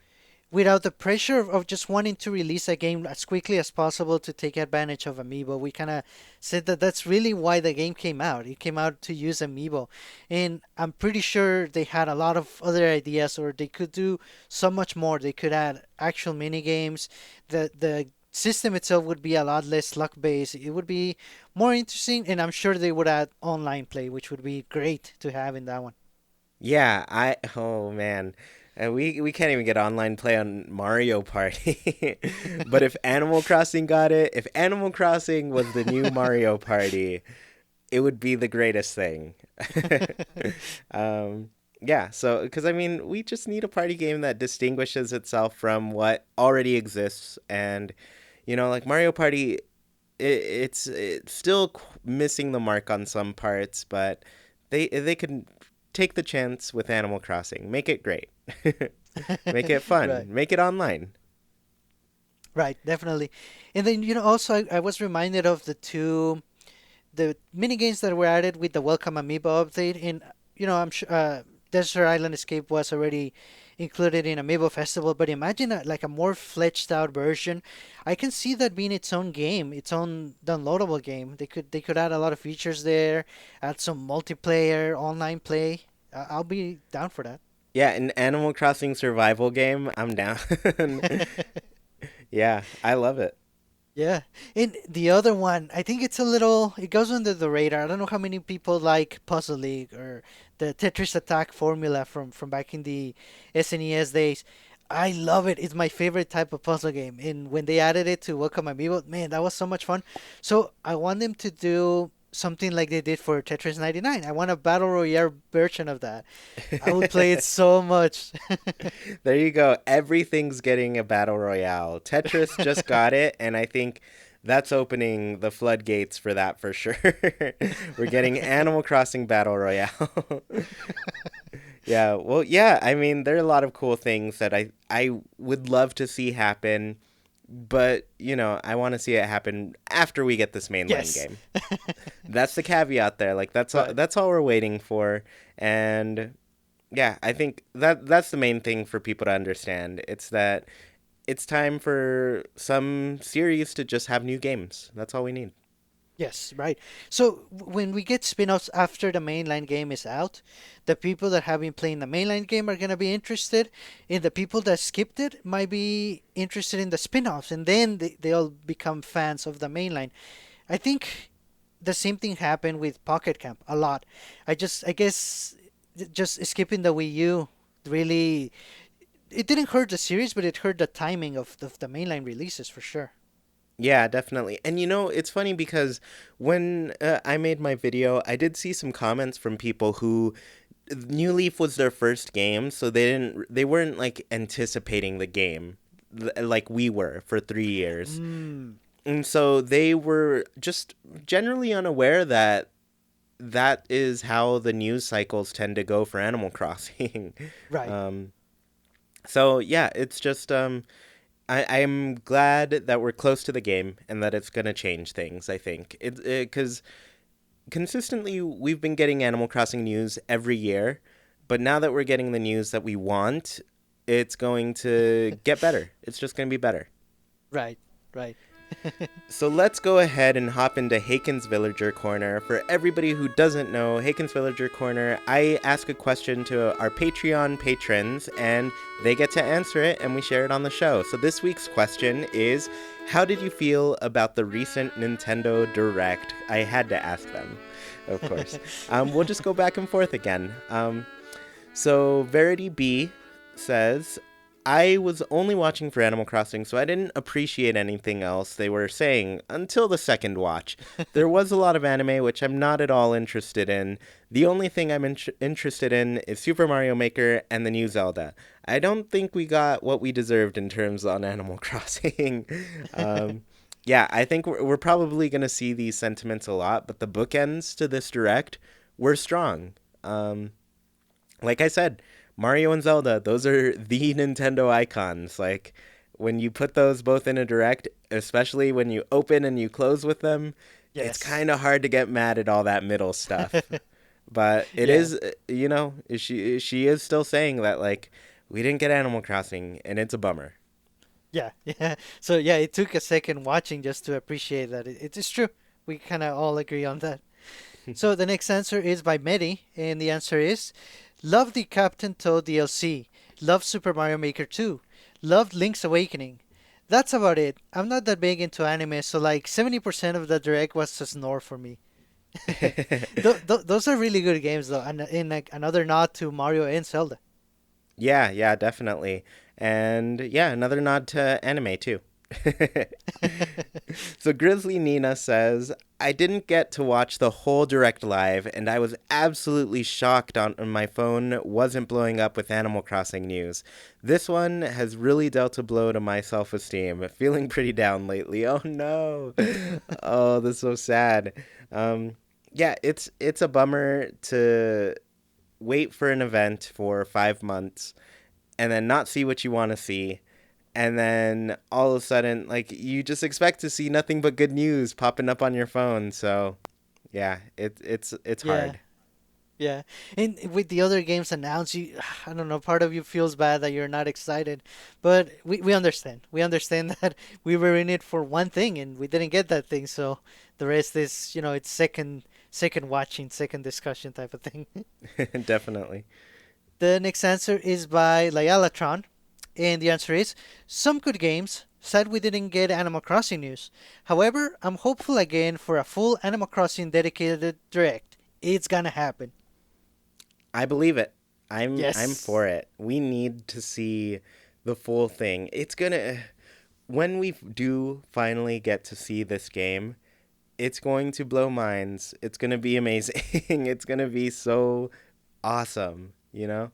without the pressure of just wanting to release a game as quickly as possible to take advantage of Amiibo. We kind of said that that's really why the game came out. It came out to use Amiibo. And I'm pretty sure they had a lot of other ideas, or they could do so much more. They could add actual mini games. The system itself would be a lot less luck based. It would be more interesting, and I'm sure they would add online play, which would be great to have in that one. Yeah, oh man. We can't even get online play on Mario Party. But if Animal Crossing was the new Mario Party, it would be the greatest thing. um, yeah, so because I mean, we just need a party game that distinguishes itself from what already exists, and Like Mario Party, it's still missing the mark on some parts, but they could take the chance with Animal Crossing. Make it great. Make it fun. Right. Make it online. Right, definitely. And then, also I was reminded of the mini games that were added with the Welcome Amiibo update. And, I'm sure Desert Island Escape was already included in Amiibo Festival, but imagine like a more fleshed out version. I can see that being its own game, its own downloadable game. They could add a lot of features there, add some multiplayer, online play. I'll be down for that. Yeah, an Animal Crossing survival game. I'm down. Yeah, I love it. Yeah. And the other one, I think it goes under the radar. I don't know how many people like Puzzle League or the Tetris Attack formula from back in the SNES days. I love it. It's my favorite type of puzzle game. And when they added it to Welcome Amiibo, man, that was so much fun. So I want them to do something like they did for Tetris 99. I want a Battle Royale version of that. I would play it so much. There you go. Everything's getting a battle royale. Tetris just got it, and I think that's opening the floodgates for that for sure. We're getting Animal Crossing battle royale. Yeah, well, yeah. I mean, there are a lot of cool things that I would love to see happen, but I want to see it happen after we get this mainline Yes. game. That's the caveat there. Like that's all, Right. that's all we're waiting for, and yeah, I think that's the main thing for people to understand. It's that it's time for some series to just have new games. That's all we need. Yes, right. So when we get spin-offs after the mainline game is out, the people that have been playing the mainline game are going to be interested, and the people that skipped it might be interested in the spin-offs, and then they'll become fans of the mainline. I think the same thing happened with Pocket Camp a lot. I guess just skipping the Wii U really, it didn't hurt the series, but it hurt the timing of the mainline releases for sure. Yeah, definitely. And it's funny because when I made my video, I did see some comments from people who New Leaf was their first game, so they weren't like anticipating the game like we were for 3 years. Mm, And so they were just generally unaware that that is how the news cycles tend to go for Animal Crossing. right. um so yeah, it's just I'm glad that we're close to the game and that it's going to change things, I think. Because consistently we've been getting Animal Crossing news every year, but now that we're getting the news that we want, it's going to get better. It's just going to be better. Right. Right. So let's go ahead and hop into Haken's Villager Corner. For everybody who doesn't know, Haken's Villager Corner, I ask a question to our Patreon patrons, and they get to answer it, and we share it on the show. So this week's question is, how did you feel about the recent Nintendo Direct? I had to ask them, of course. We'll just go back and forth again. So Verity B says, I was only watching for Animal Crossing, so I didn't appreciate anything else they were saying until the second watch. There was a lot of anime, which I'm not at all interested in. The only thing I'm interested in is Super Mario Maker and the new Zelda. I don't think we got what we deserved in terms on Animal Crossing. Yeah, I think we're probably going to see these sentiments a lot, but the bookends to this direct were strong. Like I said, Mario and Zelda, those are the Nintendo icons. Like, when you put those both in a direct, especially when you open and you close with them, it's Yes. kind of hard to get mad at all that middle stuff. But it Yeah. is, she is still saying that, like, we didn't get Animal Crossing, and it's a bummer. Yeah. Yeah. So yeah, it took a second watching just to appreciate that. It is true. We kind of all agree on that. So the next answer is by Medi, and the answer is love the Captain Toad DLC, love Super Mario Maker 2, loved Link's Awakening. That's about it. I'm not that big into anime, so like 70% of the direct was a snore for me. Those are really good games though, and like another nod to Mario and Zelda. Yeah, yeah, definitely. And yeah, another nod to anime, too. So Grizzly Nina says, I didn't get to watch the whole direct live, and I was absolutely shocked on my phone wasn't blowing up with Animal Crossing news. This one has really dealt a blow to my self-esteem. Feeling pretty down lately. Oh no. Oh, that's so sad. Um, yeah, it's a bummer to wait for an event for 5 months and then not see what you want to see, and then all of a sudden, like, you just expect to see nothing but good news popping up on your phone. So yeah, it's Yeah. hard. Yeah, and with the other games announced, you, I don't know, part of you feels bad that you're not excited, but we understand. We understand that we were in it for one thing and we didn't get that thing, so the rest is, it's second watching, second discussion type of thing. Definitely. The next answer is by Layalatron, and the answer is some good games. Sad we didn't get Animal Crossing news. However, I'm hopeful again for a full Animal Crossing dedicated direct. It's gonna happen. I believe it. I'm Yes. for it. We need to see the full thing. It's gonna when we do finally get to see this game, it's going to blow minds. It's gonna be amazing. It's gonna be so awesome, you know?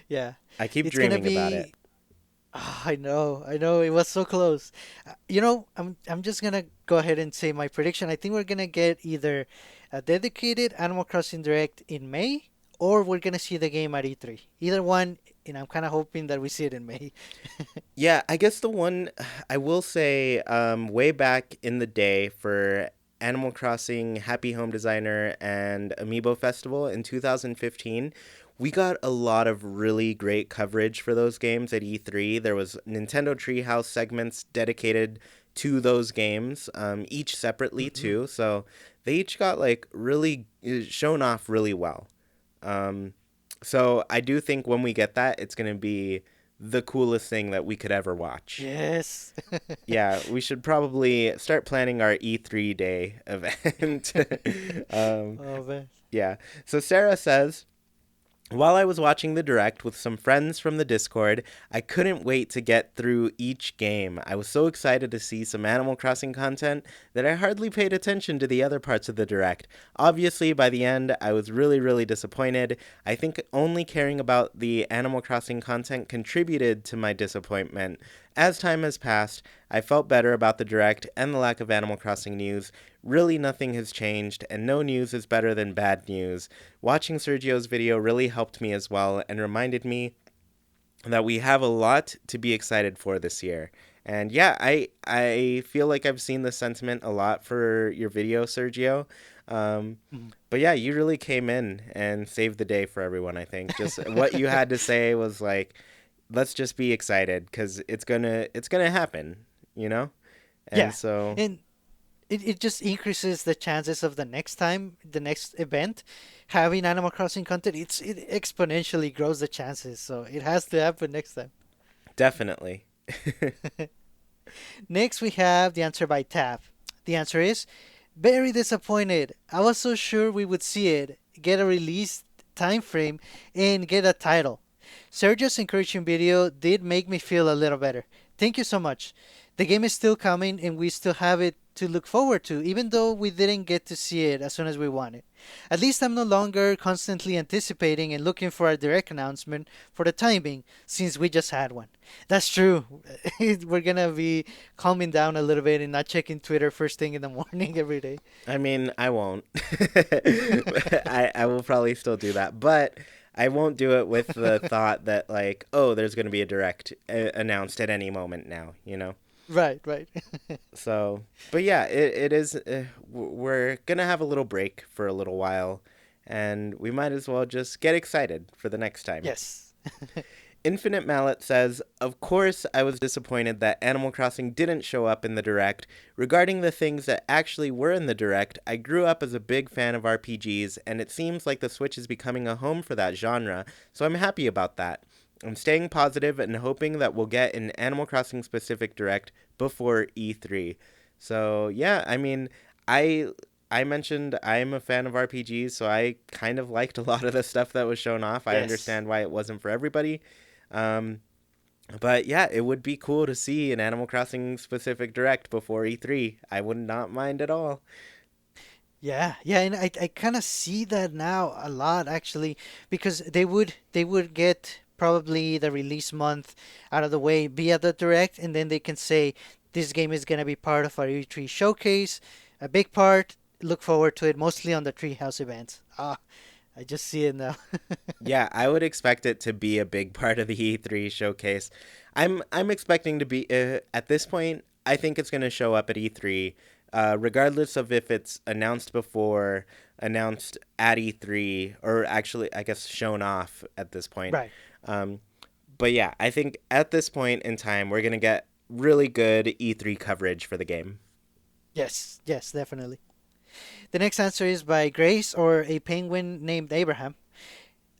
Yeah, I keep it's gonna dreaming about it. be. I know, it was so close. I'm just gonna go ahead and say my prediction. I think we're gonna get either a dedicated Animal Crossing Direct in May, or we're gonna see the game at E3. Either one, and I'm kind of hoping that we see it in May. Yeah, I guess the one I will say, way back in the day for Animal Crossing Happy Home Designer and Amiibo Festival in 2015, we got a lot of really great coverage for those games at E3. There was Nintendo Treehouse segments dedicated to those games, each separately Hmm. too. So they each got like really shown off really well. So I do think when we get that, it's going to be the coolest thing that we could ever watch. Yes. Yeah, we should probably start planning our E3 day event. um, Oh man. yeah. So Sarah says, while I was watching the direct with some friends from the Discord, I couldn't wait to get through each game. I was so excited to see some Animal Crossing content that I hardly paid attention to the other parts of the direct. Obviously, by the end, I was really, really disappointed. I think only caring about the Animal Crossing content contributed to my disappointment. As time has passed, I felt better about the direct and the lack of Animal Crossing news. Really, nothing has changed, and no news is better than bad news. Watching Sergio's video really helped me as well and reminded me that we have a lot to be excited for this year. And yeah, I feel like I've seen the sentiment a lot for your video, Sergio. Um, Mhm. but yeah, you really came in and saved the day for everyone, I think. Just what you had to say was like, let's just be excited because it's gonna happen, you know? And Yeah, so and it just increases the chances of the next time, the next event, having Animal Crossing content. It exponentially grows the chances, so it has to happen next time. definitely. Next, we have the answer by Tab. The answer is very disappointed. I was so sure we would see it, get a release time frame, and get a title. Sergio's encouraging video did make me feel a little better. Thank you so much. The game is still coming and we still have it to look forward to, even though we didn't get to see it as soon as we wanted. At least I'm no longer constantly anticipating and looking for a direct announcement for the time being, since we just had one. That's true. We're gonna be calming down a little bit and not checking Twitter first thing in the morning every day. I mean, I won't. I will probably still do that, but I won't do it with the thought that like, oh, there's going to be a direct announced at any moment now, you know. Right, right. So, but yeah, it is. We're gonna have a little break for a little while, and we might as well just get excited for the next time. Yes. Infinite Mallet says, of course, I was disappointed that Animal Crossing didn't show up in the Direct. Regarding the things that actually were in the Direct, I grew up as a big fan of RPGs, and it seems like the Switch is becoming a home for that genre, so I'm happy about that. I'm staying positive and hoping that we'll get an Animal Crossing specific Direct before E3. So, yeah, I mean, I I mentioned I'm a fan of RPGs, so I kind of liked a lot of the stuff that was shown off. I Yes. understand why it wasn't for everybody. Um, But yeah, it would be cool to see an Animal Crossing specific direct before E3. I would not mind at all. Yeah, yeah, and I kind of see that now a lot actually because they would get probably the release month out of the way via the direct, and then they can say this game is gonna be part of our E3 showcase, a big part. Look forward to it mostly on the Treehouse events. Ah, I just see it now. Yeah, I would expect it to be a big part of the E3 showcase. I'm expecting to be at this point. I think it's going to show up at E3, regardless of if it's announced before, announced at E3, or actually, I guess, shown off at this point. Right. Um, but yeah, I think at this point in time, we're going to get really good E3 coverage for the game. Yes, yes, definitely. The next answer is by Grace or a penguin named Abraham.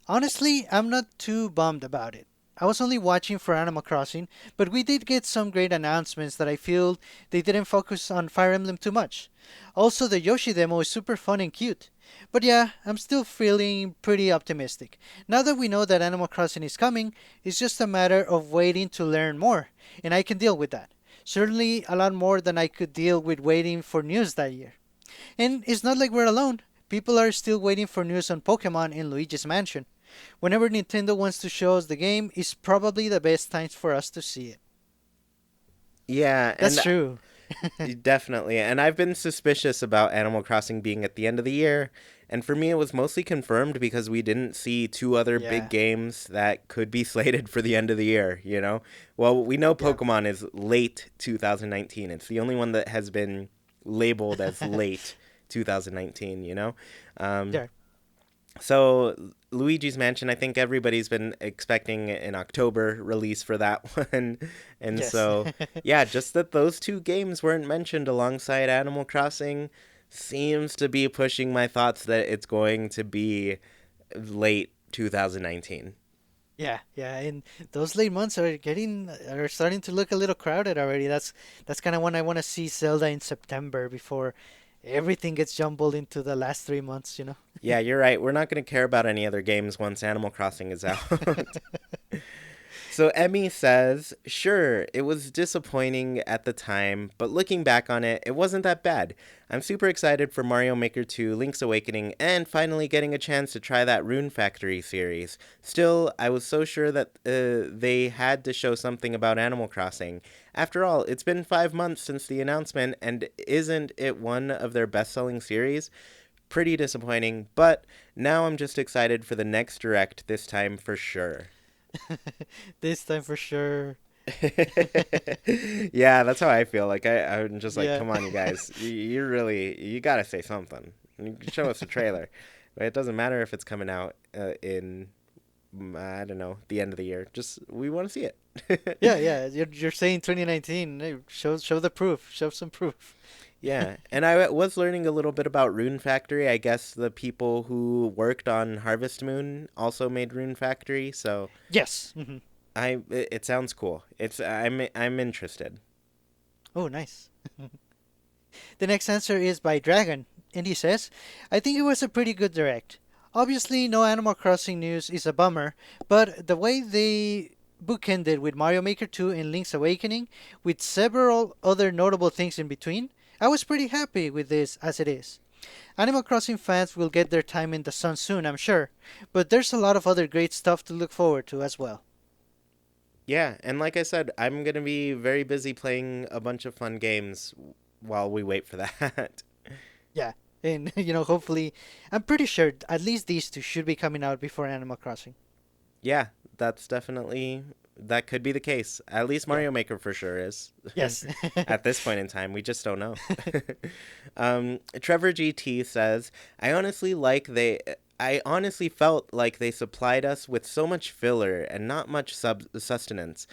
Honestly, I'm not too bummed about it. I was only watching for Animal Crossing, but we did get some great announcements that I feel they didn't focus on Fire Emblem too much. Also, the Yoshi demo is super fun and cute. But yeah, I'm still feeling pretty optimistic. Now that we know that Animal Crossing is coming, it's just a matter of waiting to learn more, and I can deal with that. Certainly a lot more than I could deal with waiting for news that year. And it's not like we're alone. People are still waiting for news on Pokemon and Luigi's Mansion. Whenever Nintendo wants to show us the game, is probably the best times for us to see it. Yeah, That's and true. definitely. And I've been suspicious about Animal Crossing being at the end of the year. And for me, it was mostly confirmed because we didn't see two other big Yeah. games that could be slated for the end of the year, you know? Well, we know Yeah. Pokemon is late 2019. It's the only one that has been labeled as late 2019, you know? Um, Yeah. so Luigi's Mansion, I think everybody's been expecting an October release for that one. And Yes. so, yeah, just that those two games weren't mentioned alongside Animal Crossing seems to be pushing my thoughts that it's going to be late 2019. Yeah, yeah, and those late months are starting to look a little crowded already. That's kind of when I want to see Zelda in September before everything gets jumbled into the last 3 months, you know. Yeah, you're right. We're not going to care about any other games once Animal Crossing is out. So Emmy says, sure, it was disappointing at the time, but looking back on it, it wasn't that bad. I'm super excited for Mario Maker 2, Link's Awakening, and finally getting a chance to try that Rune Factory series. Still, I was so sure that they had to show something about Animal Crossing. After all, it's been 5 months since the announcement, and isn't it one of their best-selling series? Pretty disappointing, but now I'm just excited for the next direct this time for sure. This time for sure. Yeah, that's how I feel. Like I'm just like, Yeah. come on, you guys, you really, you gotta say something. You can show us a trailer, but it doesn't matter if it's coming out in, I don't know, the end of the year. Just we want to see it. Yeah, yeah. You're saying 2019. Hey, show the proof. Show some proof. Yeah, and I was learning a little bit about Rune Factory. I guess the people who worked on Harvest Moon also made Rune Factory, so Yes. it sounds cool. I'm interested. Oh, nice. The next answer is by Dragon, and he says, I think it was a pretty good direct. Obviously, no Animal Crossing news is a bummer, but the way they bookended with Mario Maker 2 and Link's Awakening, with several other notable things in between, I was pretty happy with this as it is. Animal Crossing fans will get their time in the sun soon, I'm sure, but there's a lot of other great stuff to look forward to as well. Yeah, and like I said, I'm gonna be very busy playing a bunch of fun games while we wait for that. Yeah, and hopefully, I'm pretty sure at least these two should be coming out before Animal Crossing. Yeah, that's definitely that could be the case. At least Yeah. Mario Maker for sure is. Yes. At this point in time, we just don't know. Trevor GT says, I honestly felt like they supplied us with so much filler and not much sustenance.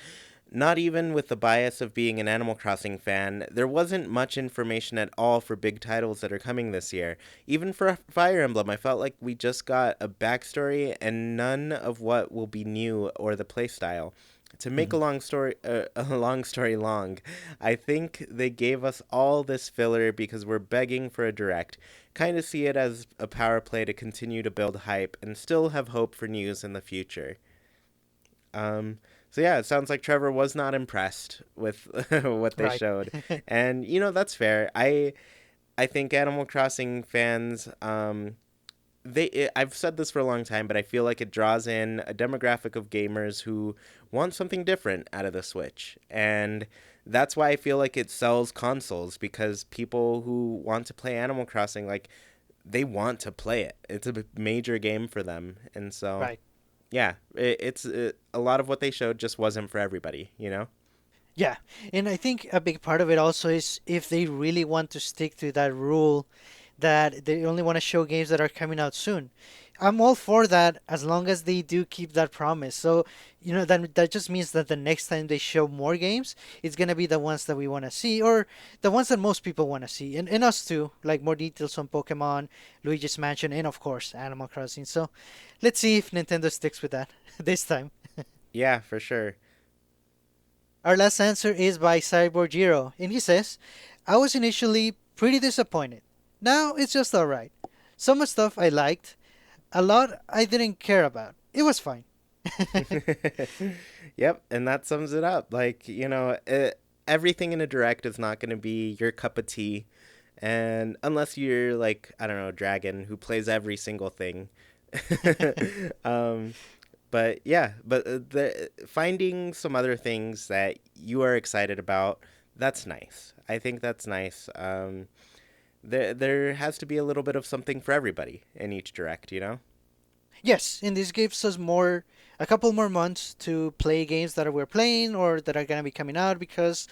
Not even with the bias of being an Animal Crossing fan, there wasn't much information at all for big titles that are coming this year. Even for Fire Emblem, I felt like we just got a backstory and none of what will be new or the playstyle. To make Mhm. a long story long, I think they gave us all this filler because we're begging for a direct. Kind of see it as a power play to continue to build hype and still have hope for news in the future. Um, So yeah, it sounds like Trevor was not impressed with what they Right. showed, and that's fair. I think Animal Crossing fans, I've said this for a long time, but I feel like it draws in a demographic of gamers who want something different out of the Switch, and that's why I feel like it sells consoles, because people who want to play Animal Crossing, like, they want to play it. It's a major game for them, and so Right. yeah, it's a lot of what they showed just wasn't for everybody, you know? Yeah, and I think a big part of it also is if they really want to stick to that rule that they only want to show games that are coming out soon. I'm all for that as long as they do keep that promise. So, that just means that the next time they show more games, it's going to be the ones that we want to see or the ones that most people want to see. And us too, like more details on Pokemon, Luigi's Mansion, and of course, Animal Crossing. So, let's see if Nintendo sticks with that this time. Yeah, for sure. Our last answer is by Cyborg Jiro, and he says, I was initially pretty disappointed. Now it's just alright. Some stuff I liked, a lot I didn't care about. It was fine. Yep, and that sums it up. Like, everything in a direct is not going to be your cup of tea. And unless you're like, I don't know, Dragon, who plays every single thing. um, but yeah, but finding some other things that you are excited about, that's nice. I think that's nice. There has to be a little bit of something for everybody in each direct, you know? Yes, and this gives us a couple more months to play games that we're playing or that are going to be coming out because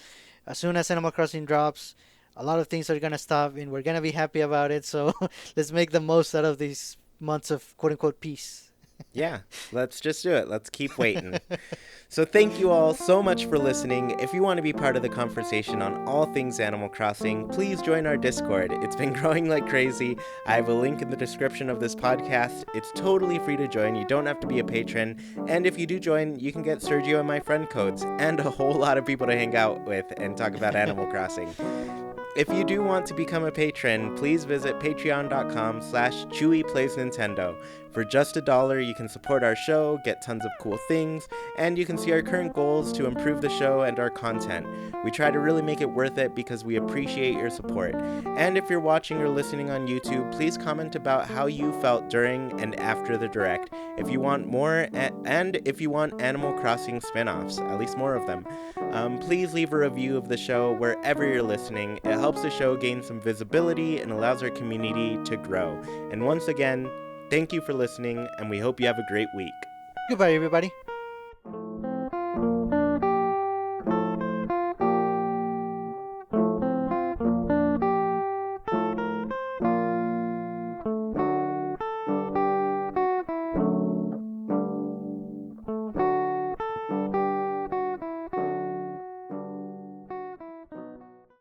as soon as Animal Crossing drops, a lot of things are going to stop and we're going to be happy about it. So let's make the most out of these months of quote unquote peace. Yeah, let's just do it. Let's keep waiting. So thank you all so much for listening. If you want to be part of the conversation on all things Animal Crossing, please join our Discord. It's been growing like crazy. I have a link in the description of this podcast. It's totally free to join. You don't have to be a patron. And if you do join, you can get Sergio and my friend codes and a whole lot of people to hang out with and talk about Animal Crossing. If you do want to become a patron, please visit patreon.com/ChewiePlaysNintendo. For just $1, you can support our show, get tons of cool things, and you can see our current goals to improve the show and our content. We try to really make it worth it because we appreciate your support. And if you're watching or listening on YouTube, please comment about how you felt during and after the direct. If you want more, and if you want Animal Crossing spin-offs, at least more of them, please leave a review of the show wherever you're listening. It helps the show gain some visibility and allows our community to grow. And once again, thank you for listening, and we hope you have a great week. Goodbye, everybody.